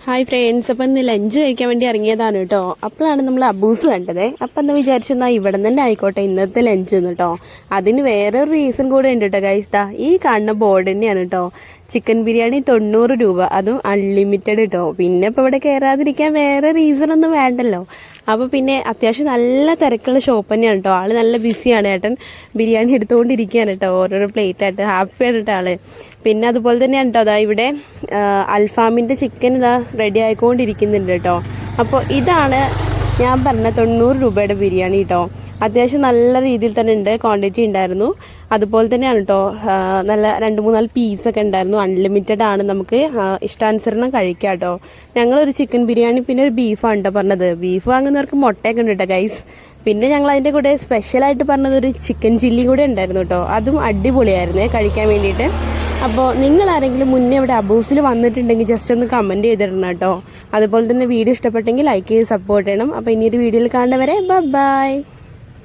Hi friends, അപ്പം ഇന്ന് lunch കഴിക്കാൻ വേണ്ടി ഇറങ്ങിയതാണ് കേട്ടോ. അപ്പോഴാണ് നമ്മൾ അബൂസ് കണ്ടത്. അപ്പം എന്ന് വിചാരിച്ചു എന്നാൽ ഇവിടെ തന്നെ ആയിക്കോട്ടെ ഇന്നത്തെ ലഞ്ച് എന്ന് കേട്ടോ. അതിന് വേറൊരു റീസൺ കൂടെ ഉണ്ട് കേട്ടോ ഗൈസ്. ഈ കാണുന്ന ബോർഡ് തന്നെയാണ് കേട്ടോ. ചിക്കൻ ബിരിയാണി 90 രൂപ, അതും അൺലിമിറ്റഡ് കേട്ടോ. പിന്നെ ഇപ്പോൾ ഇവിടെ കയറാതിരിക്കാൻ വേറെ റീസൺ ഒന്നും വേണ്ടല്ലോ. അപ്പോൾ പിന്നെ അത്യാവശ്യം നല്ല തിരക്കുള്ള ഷോപ്പ് തന്നെയാണ് കേട്ടോ. ആള് നല്ല ബിസിയാണ്. ഏട്ടൻ ബിരിയാണി എടുത്തുകൊണ്ടിരിക്കുകയാണ് കേട്ടോ, ഓരോരോ പ്ലേറ്റ് ആയിട്ട്. ഹാപ്പിയാണ് കേട്ടോ ആള്. പിന്നെ അതുപോലെ തന്നെയാണ് കേട്ടോ, അതാ ഇവിടെ അൽഫാമിൻ്റെ ചിക്കൻ ഇതാ റെഡി ആയിക്കൊണ്ടിരിക്കുന്നുണ്ട് കേട്ടോ. അപ്പോൾ ഇതാണ് ഞാൻ പറഞ്ഞ 90 രൂപയുടെ ബിരിയാണി കേട്ടോ. അത്യാവശ്യം നല്ല രീതിയിൽ തന്നെ ഉണ്ട്, ക്വാണ്ടിറ്റി ഉണ്ടായിരുന്നു. അതുപോലെ തന്നെയാണ് കേട്ടോ, നല്ല 2-3-4 പീസൊക്കെ ഉണ്ടായിരുന്നു. അൺലിമിറ്റഡ് ആണ്, നമുക്ക് ഇഷ്ടാനുസരണം കഴിക്കാം കേട്ടോ. ഞങ്ങളൊരു ചിക്കൻ ബിരിയാണി പിന്നെ ഒരു ബീഫാണ് കേട്ടോ പറഞ്ഞത്. ബീഫ് വാങ്ങുന്നവർക്ക് മുട്ടയൊക്കെ ഉണ്ട് കേട്ടോ ഗൈസ്. പിന്നെ ഞങ്ങൾ അതിൻ്റെ കൂടെ സ്പെഷ്യലായിട്ട് പറഞ്ഞത് ഒരു ചിക്കൻ ചില്ലി കൂടെ ഉണ്ടായിരുന്നു കേട്ടോ. അതും അടിപൊളിയായിരുന്നേ കഴിക്കാൻ വേണ്ടിയിട്ട്. അപ്പോൾ നിങ്ങൾ ആരെങ്കിലും മുന്നേ ഇവിടെ അബൂസിൽ വന്നിട്ടുണ്ടെങ്കിൽ ജസ്റ്റ് ഒന്ന് കമൻറ്റ് ചെയ്തിടണം കേട്ടോ. അതുപോലെ തന്നെ വീഡിയോ ഇഷ്ടപ്പെട്ടെങ്കിൽ ലൈക്ക് ചെയ്ത് സപ്പോർട്ട് ചെയ്യണം. അപ്പോൾ ഇനിയൊരു വീഡിയോയിൽ കാണുന്നവരെ ബൈ.